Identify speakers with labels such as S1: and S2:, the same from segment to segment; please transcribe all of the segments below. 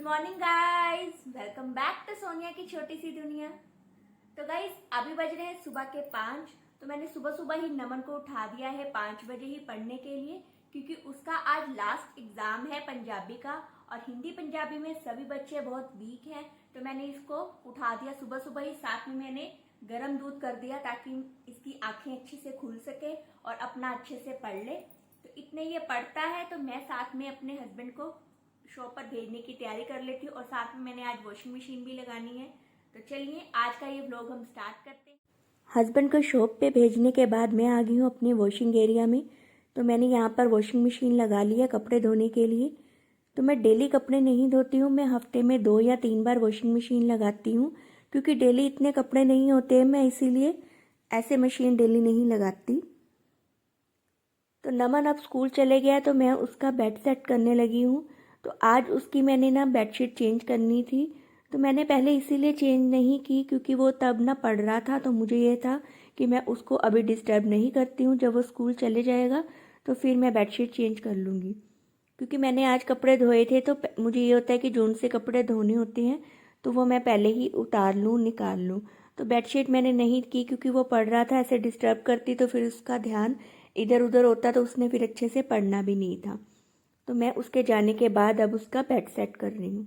S1: Morning guys, welcome back to Sonia की छोटी सी दुनिया। तो गाइस अभी बज रहे हैं सुबह के 5। तो मैंने सुबह सुबह ही नमन को उठा दिया है 5 बजे ही पढ़ने के लिए, क्योंकि उसका आज लास्ट एग्जाम है पंजाबी का। और हिंदी पंजाबी में सभी बच्चे बहुत वीक हैं, तो मैंने इसको उठा दिया सुबह सुबह ही। साथ में मैंने गर्म दूध कर दिया ताकि इसकी आंखें अच्छे से खुल सके और अपना अच्छे से पढ़ ले। तो इतने ये पढ़ता है तो मैं साथ में अपने हस्बैंड को शॉप पर भेजने की तैयारी कर लेती हूँ। और साथ में मैंने आज वॉशिंग मशीन भी लगानी है। तो चलिए आज का ये व्लॉग हम स्टार्ट करते हैं। हस्बैंड को शॉप पे भेजने के बाद मैं आ गई हूँ अपने वॉशिंग एरिया में। तो मैंने यहाँ पर वॉशिंग मशीन लगा ली है कपड़े धोने के लिए। तो मैं डेली कपड़े नहीं धोती हूँ, मैं हफ्ते में 2 या 3 बार वॉशिंग मशीन लगाती हूँ, क्योंकि डेली इतने कपड़े नहीं होते हैं, मैं इसीलिए ऐसे मशीन डेली नहीं लगाती। तो नमन अब स्कूल चले गया तो मैं उसका बेड सेट करने लगी हूँ। तो आज उसकी मैंने ना बेडशीट चेंज करनी थी। तो मैंने पहले इसीलिए चेंज नहीं की क्योंकि वो तब ना पढ़ रहा था, तो मुझे ये था कि मैं उसको अभी डिस्टर्ब नहीं करती हूँ। जब वो स्कूल चले जाएगा तो फिर मैं बेडशीट चेंज कर लूँगी। क्योंकि मैंने आज कपड़े धोए थे तो मुझे ये होता है कि जो उनसे कपड़े धोने होते हैं तो वो मैं पहले ही उतार लूँ, निकाल लूँ। तो बेडशीट मैंने नहीं की क्योंकि वो पढ़ रहा था, ऐसे डिस्टर्ब करती तो फिर उसका ध्यान इधर उधर होता, तो उसने फिर अच्छे से पढ़ना भी नहीं था। तो मैं उसके जाने के बाद अब उसका बेड सेट कर रही हूँ।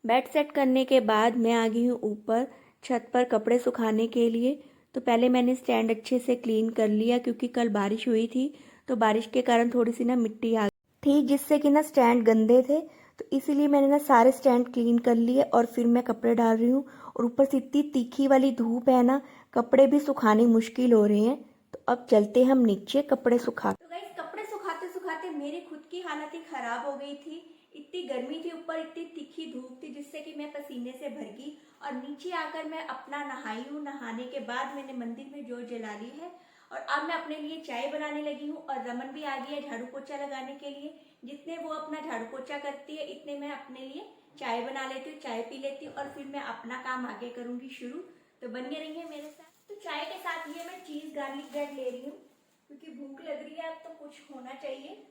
S1: बेड सेट करने के बाद मैं आ गई हूँ ऊपर छत पर कपड़े सुखाने के लिए। तो पहले मैंने स्टैंड अच्छे से क्लीन कर लिया क्योंकि कल बारिश हुई थी, तो बारिश के कारण थोड़ी सी ना मिट्टी आ थी जिससे कि ना स्टैंड गंदे थे। तो इसीलिए मैंने ना सारे स्टैंड क्लीन कर लिए और फिर मैं कपड़े डाल रही हूँ। और ऊपर से इतनी तीखी वाली धूप है ना, कपड़े भी सुखाने मुश्किल हो रहे हैं। तो अब चलते हम नीचे कपड़े सुखा। तो गाइस कपड़े सुखाते सुखाते मेरी खुद की हालत ही खराब हो गई थी। इतनी गर्मी थी, ऊपर इतनी तीखी धूप थी जिससे कि मैं पसीने से भर गई। और नीचे आकर मैं अपना नहाई हूँ। नहाने के बाद मैंने मंदिर में जोत जला ली है और अब मैं अपने लिए चाय बनाने लगी हूँ। और रमन भी आ गई है झाड़ू पोछा लगाने के लिए। जितने वो अपना झाड़ू पोछा करती है इतने मैं अपने लिए चाय बना लेती हूँ, चाय पी लेती हूँ और फिर मैं अपना काम आगे करूंगी शुरू। तो बने रहिए मेरे साथ। तो चाय के साथ ये मैं चीज गार्लिक ब्रेड ले रही हूँ क्योंकि भूख लग रही है, अब तो कुछ होना चाहिए।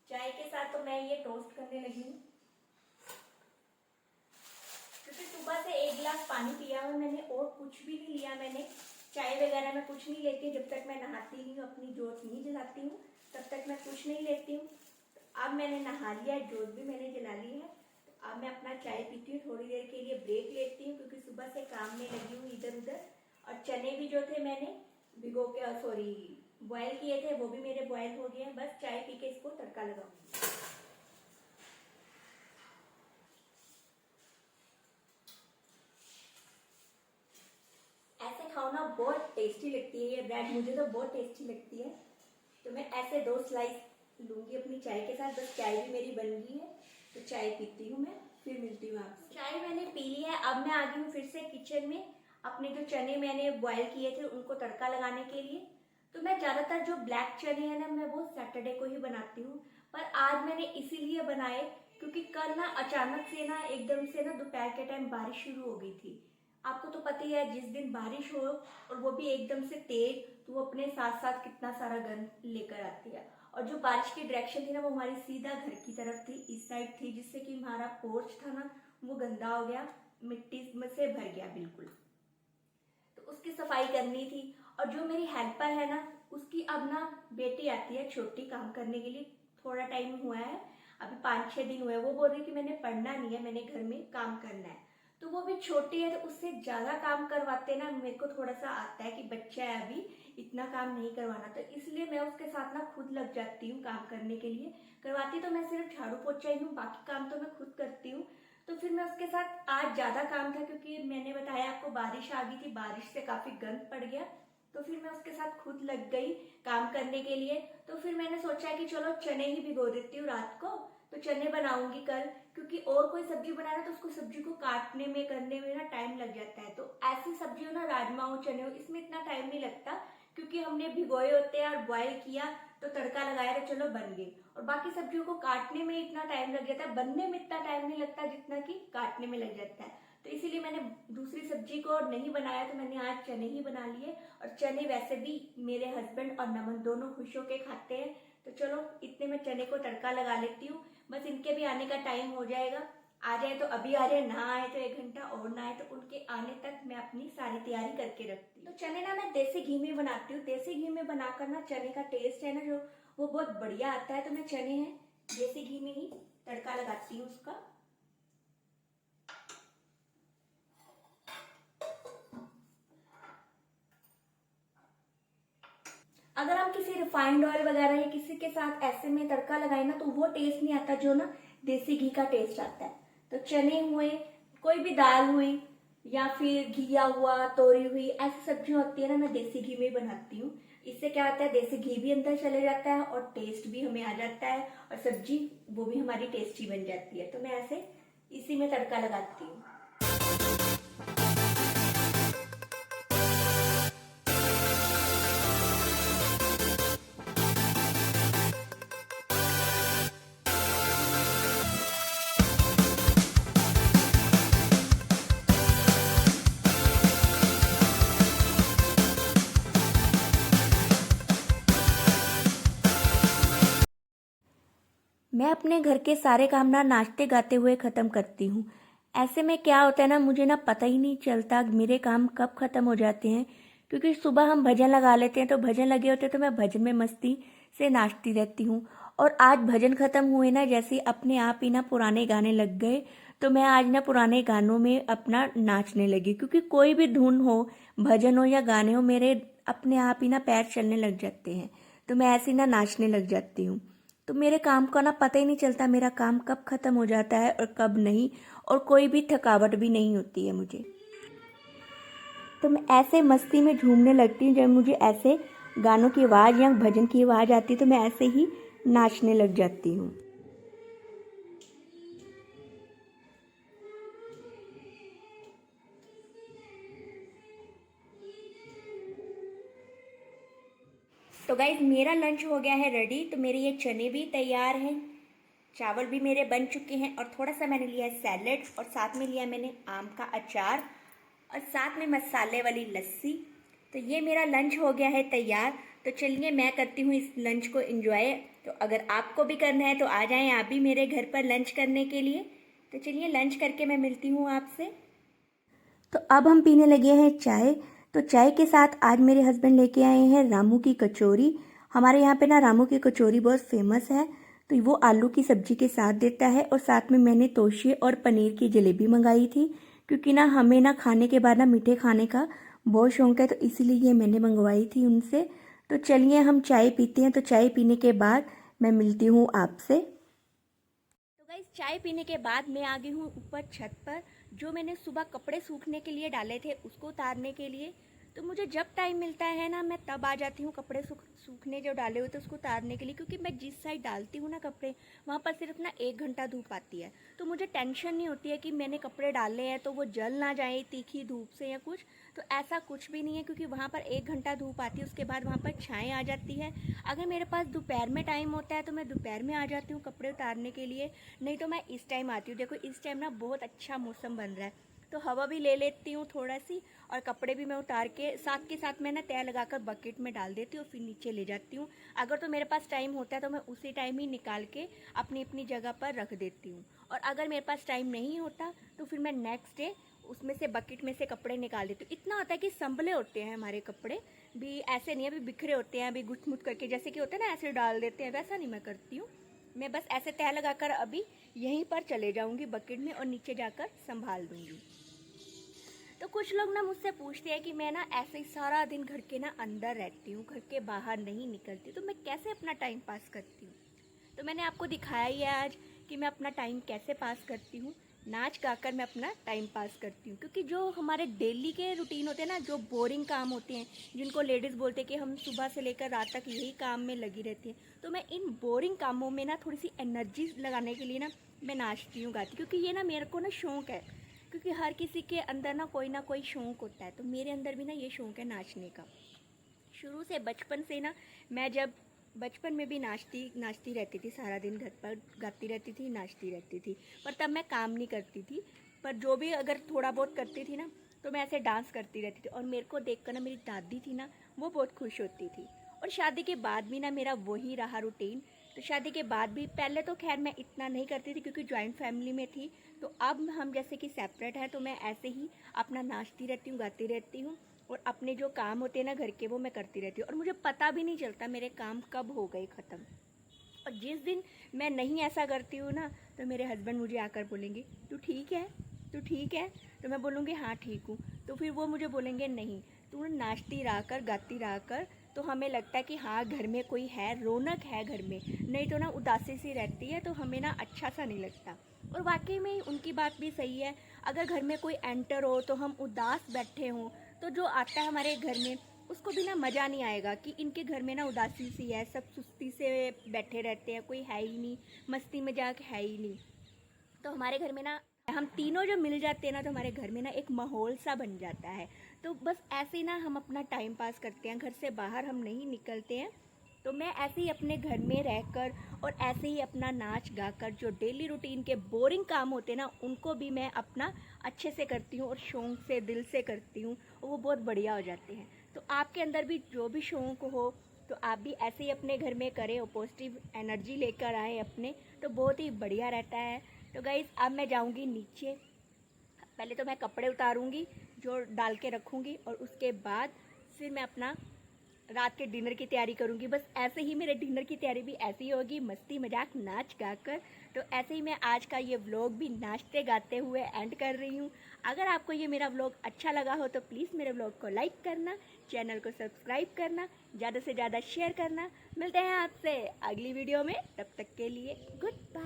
S1: चाय के साथ तो मैं ये टोस्ट करने लगी हूँ क्योंकि सुबह से 1 गिलास पानी पिया हुआ मैंने और कुछ भी नहीं लिया। मैंने चाय वगैरह में कुछ नहीं लेती जब तक मैं नहाती नहीं हूँ, अपनी जोत नहीं जलाती हूँ तब तक मैं कुछ नहीं लेती हूँ। अब मैंने नहा लिया, जोत भी मैंने जला ली है। तो अब मैं अपना चाय पीती हूँ, थोड़ी देर के लिए ब्रेक लेती हूँ क्योंकि सुबह से काम में लगी हूँ इधर उधर। और चने भी जो थे मैंने भिगो के बॉयल किए थे, वो भी मेरे बॉयल हो गए हैं। बस चाय पी के इसको तड़का लगाऊंगी। ऐसे खाओ ना, बहुत टेस्टी लगती है ये ब्रेड, मुझे तो बहुत टेस्टी लगती है। तो मैं ऐसे 2 स्लाइस लूंगी अपनी चाय के साथ। बस चाय भी मेरी बन गई है तो चाय पीती हूँ मैं, फिर मिलती हूँ आपसे। चाय मैंने पी ली है, अब मैं आ गई हूँ फिर से किचन में अपने जो चने मैंने बॉयल किए थे उनको तड़का लगाने के लिए। तो मैं ज्यादातर जो ब्लैक चने हैं ना, मैं वो सैटरडे को ही बनाती हूँ। पर आज मैंने इसीलिए बनाए क्योंकि कल ना अचानक से ना एकदम से ना दोपहर के टाइम बारिश शुरू हो गई थी। आपको तो पता ही है, जिस दिन बारिश हो और वो भी एकदम से तेज, तो वो अपने साथ साथ कितना सारा गंद लेकर आती है। और जो बारिश की डायरेक्शन थी ना, वो हमारी सीधा घर की तरफ थी, इस साइड थी, जिससे कि हमारा पोर्च था ना वो गंदा हो गया, मिट्टी से भर गया बिल्कुल। तो उसकी सफाई करनी थी। और जो मेरी हेल्पर है ना, उसकी अब ना बेटी आती है छोटी काम करने के लिए। थोड़ा टाइम हुआ है, अभी 5-6 दिन हुए। वो बोल रही कि मैंने पढ़ना नहीं है, मैंने घर में काम करना है। तो वो भी छोटी है तो उससे ज्यादा काम करवाते ना मेरे को थोड़ा सा आता है कि बच्चा है अभी, इतना काम नहीं करवाना। तो इसलिए मैं उसके साथ ना खुद लग जाती हूँ काम करने के लिए। करवाती तो मैं सिर्फ झाड़ू पोछा ही हूँ, बाकी काम तो मैं खुद करती हूँ। तो फिर मैं उसके साथ आज ज्यादा काम था क्योंकि मैंने बताया आपको बारिश आ गई थी, बारिश से काफी गंद पड़ गया। तो फिर मैं उसके साथ खुद लग गई काम करने के लिए। तो फिर मैंने सोचा कि चलो चने ही भिगो देती हूँ रात को, तो चने बनाऊंगी कल। क्योंकि और कोई सब्जी बनाना तो उसको सब्जी को काटने में करने में ना टाइम लग जाता है। तो ऐसी सब्जी हो ना, राजमा हो चने हो, इसमें इतना टाइम नहीं लगता क्योंकि हमने भिगोए होते हैं और बॉयल किया तो तड़का लगाया तो चलो बन गए। और बाकी सब्जियों को काटने में इतना टाइम लग जाता है, बनने में इतना टाइम नहीं लगता जितना कि काटने में लग जाता है। तो इसीलिए मैंने दूसरी सब्जी को नहीं बनाया, तो मैंने आज चने ही बना लिए। और चने वैसे भी मेरे हस्बैंड और नमन दोनों खुश होके खाते हैं। तो चलो इतने में चने को तड़का लगा लेती हूँ। बस इनके भी आने का टाइम हो जाएगा। आ जाए तो अभी आ जाए, ना आए तो 1 घंटा और, ना आए तो उनके आने तक मैं अपनी सारी तैयारी करके रखती हूँ। तो चने ना मैं देसी घी में बनाती हूँ। देसी घी में बनाकर ना चने का टेस्ट है ना जो वो बहुत बढ़िया आता है। तो मैं चने हैं देसी घी में ही तड़का लगाती हूँ उसका। अगर हम किसी रिफाइंड ऑयल वगैरह या किसी के साथ ऐसे में तड़का लगाए ना तो वो टेस्ट नहीं आता जो ना देसी घी का टेस्ट आता है। तो चने हुए, कोई भी दाल हुई या फिर घिया हुआ, तोरी हुई, ऐसी सब्जियां होती है ना मैं देसी घी में ही बनाती हूँ। इससे क्या होता है, देसी घी भी अंदर चले जाता है और टेस्ट भी हमें आ जाता है और सब्जी वो भी हमारी टेस्टी बन जाती है। तो मैं ऐसे इसी में तड़का लगाती हूँ। मैं अपने घर के सारे काम ना नाचते गाते हुए ख़त्म करती हूँ। ऐसे में क्या होता है ना, मुझे ना पता ही नहीं चलता मेरे काम कब ख़त्म हो जाते हैं, क्योंकि सुबह हम भजन लगा लेते हैं तो भजन लगे होते हैं तो मैं भजन में मस्ती से नाचती रहती हूँ। और आज भजन ख़त्म हुए ना, जैसे अपने आप ही ना पुराने गाने लग गए, तो मैं आज ना पुराने गानों में अपना नाचने लगी, क्योंकि कोई भी धुन हो, भजन हो या गाने हो, मेरे अपने आप ही ना पैर चलने लग जाते हैं। तो मैं ऐसे ही ना नाचने लग जाती हूँ। तो मेरे काम का ना पता ही नहीं चलता मेरा काम कब ख़त्म हो जाता है और कब नहीं, और कोई भी थकावट भी नहीं होती है मुझे। तो मैं ऐसे मस्ती में झूमने लगती हूँ, जब मुझे ऐसे गानों की आवाज़ या भजन की आवाज़ आती है तो मैं ऐसे ही नाचने लग जाती हूँ। तो गाइज मेरा लंच हो गया है रेडी। तो मेरे ये चने भी तैयार हैं, चावल भी मेरे बन चुके हैं, और थोड़ा सा मैंने लिया है सैलेड, और साथ में लिया मैंने आम का अचार, और साथ में मसाले वाली लस्सी। तो ये मेरा लंच हो गया है तैयार। तो चलिए मैं करती हूँ इस लंच को एंजॉय। तो अगर आपको भी करना है तो आ जाएं आप भी मेरे घर पर लंच करने के लिए। तो चलिए लंच करके मैं मिलती हूँ आपसे। तो अब हम पीने लगे हैं चाय। तो चाय के साथ आज मेरे हस्बैंड लेके आए हैं रामू की कचौरी। हमारे यहाँ पे ना रामू की कचौरी बहुत फेमस है। तो वो आलू की सब्जी के साथ देता है, और साथ में मैंने तोशे और पनीर की जलेबी मंगाई थी, क्योंकि ना हमें ना खाने के बाद ना मीठे खाने का बहुत शौक है, तो इसीलिए ये मैंने मंगवाई थी उनसे। तो चलिए हम चाय पीते हैं। तो चाय पीने के बाद मैं मिलती हूँ आपसे। तो गाइस चाय पीने के बाद मैं आ गई हूँ ऊपर छत पर। जो मैंने सुबह कपड़े सूखने के लिए डाले थे उसको उतारने के लिए। तो मुझे जब टाइम मिलता है ना मैं तब आ जाती हूँ कपड़े सूखने जो डाले हुए थे उसको उतारने के लिए, क्योंकि मैं जिस साइड डालती हूँ ना कपड़े, वहाँ पर सिर्फ ना 1 घंटा धूप आती है। तो मुझे टेंशन नहीं होती है कि मैंने कपड़े डाले हैं तो वो जल ना जाए तीखी धूप से या कुछ। तो ऐसा कुछ भी नहीं है, क्योंकि वहाँ पर 1 घंटा धूप आती है, उसके बाद वहाँ पर छाएँ आ जाती है। अगर मेरे पास दोपहर में टाइम होता है तो मैं दोपहर में आ जाती हूँ कपड़े उतारने के लिए, नहीं तो मैं इस टाइम आती हूँ। देखो इस टाइम ना बहुत अच्छा मौसम बन रहा है, तो हवा भी ले लेती हूँ थोड़ा सी, और कपड़े भी मैं उतार के साथ में ना तय लगाकर बकेट में डाल देती हूँ, फिर नीचे ले जाती हूँ। अगर तो मेरे पास टाइम होता है तो मैं उसी टाइम ही निकाल के अपनी अपनी जगह पर रख देती हूँ, और अगर मेरे पास टाइम नहीं होता तो फिर मैं नेक्स्ट डे उसमें से बकेट में से कपड़े निकाल देती हूँ। इतना होता है कि संभले होते हैं हमारे कपड़े भी, ऐसे नहीं है अभी बिखरे होते हैं, अभी गुटमुट करके जैसे कि होता है ना ऐसे डाल देते हैं, वैसा नहीं मैं करती हूँ। मैं बस ऐसे तय लगाकर अभी यहीं पर चले जाऊँगी बकेट में और नीचे जाकर संभाल दूँगी। तो कुछ लोग ना मुझसे पूछते हैं कि मैं ना ऐसे ही सारा दिन घर के ना अंदर रहती हूँ, घर के बाहर नहीं निकलती, तो मैं कैसे अपना टाइम पास करती हूँ। तो मैंने आपको दिखाया ही है आज कि मैं अपना टाइम कैसे पास करती हूँ। नाच गाकर मैं अपना टाइम पास करती हूँ, क्योंकि जो हमारे डेली के रूटीन होते हैं ना, जो बोरिंग काम होते हैं, जिनको लेडीज़ बोलते हैं कि हम सुबह से लेकर रात तक यही काम में लगी रहती हैं, तो मैं इन बोरिंग कामों में ना थोड़ी सी एनर्जी लगाने के लिए ना मैं नाचती हूँ गाती, क्योंकि ये ना मेरे को ना शौक़ है। क्योंकि हर किसी के अंदर ना कोई शौक़ होता है, तो मेरे अंदर भी ना ये शौक़ है नाचने का। शुरू से बचपन से ना, मैं जब बचपन में भी नाचती रहती थी, सारा दिन घर पर गाती रहती थी, नाचती रहती थी, पर तब मैं काम नहीं करती थी। पर जो भी अगर थोड़ा बहुत करती थी ना, तो मैं ऐसे डांस करती रहती थी, और मेरे को देखकर ना मेरी दादी थी ना, वो बहुत खुश होती थी। और शादी के बाद भी ना मेरा वही रहा रूटीन, तो शादी के बाद भी पहले तो खैर मैं इतना नहीं करती थी क्योंकि जॉइंट फैमिली में थी। तो अब हम जैसे कि सेपरेट है तो मैं ऐसे ही अपना नाचती रहती हूँ, गाती रहती हूँ और अपने जो काम होते हैं ना घर के वो मैं करती रहती हूँ और मुझे पता भी नहीं चलता मेरे काम कब हो गए ख़त्म। और जिस दिन मैं नहीं ऐसा करती हूँ ना तो मेरे हस्बैंड मुझे आकर बोलेंगे तू ठीक है, तू ठीक है। तो मैं बोलूँगी हाँ ठीक हूँ। तो फिर वो मुझे बोलेंगे नहीं, तू नाचती रहा कर, गाती रहा कर, तो हमें लगता है कि हाँ घर में कोई है, रौनक है घर में, नहीं तो ना उदासी सी रहती है तो हमें ना अच्छा सा नहीं लगता। और वाकई में उनकी बात भी सही है। अगर घर में कोई एंटर हो तो हम उदास बैठे हों तो जो आता है हमारे घर में उसको भी ना मज़ा नहीं आएगा कि इनके घर में ना उदासी सी है, सब सुस्ती से बैठे रहते हैं, कोई है ही नहीं, मस्ती मजाक है ही नहीं। तो हमारे घर में ना हम तीनों जो मिल जाते हैं ना तो हमारे घर में ना एक माहौल सा बन जाता है। तो बस ऐसे ही ना हम अपना टाइम पास करते हैं, घर से बाहर हम नहीं निकलते हैं। तो मैं ऐसे ही अपने घर में रहकर और ऐसे ही अपना नाच गाकर जो डेली रूटीन के बोरिंग काम होते हैं ना उनको भी मैं अपना अच्छे से करती हूँ और शौक से दिल से करती हूँ और वो बहुत बढ़िया हो जाते हैं। तो आपके अंदर भी जो भी शौक हो तो आप भी ऐसे ही अपने घर में करें और पॉजिटिव एनर्जी लेकर आए अपने, तो बहुत ही बढ़िया रहता है। तो गाइज़ अब मैं जाऊंगी नीचे, पहले तो मैं कपड़े उतारूंगी जो डाल के रखूंगी और उसके बाद फिर मैं अपना रात के डिनर की तैयारी करूंगी। बस ऐसे ही मेरे डिनर की तैयारी भी ऐसी ही होगी, मस्ती मजाक नाच गाकर। तो ऐसे ही मैं आज का ये व्लॉग भी नाचते गाते हुए एंड कर रही हूँ। अगर आपको ये मेरा व्लॉग अच्छा लगा हो तो प्लीज़ मेरे व्लॉग को लाइक करना, चैनल को सब्सक्राइब करना, ज़्यादा से ज़्यादा शेयर करना। मिलते हैं आपसे अगली वीडियो में, तब तक के लिए गुड बाय।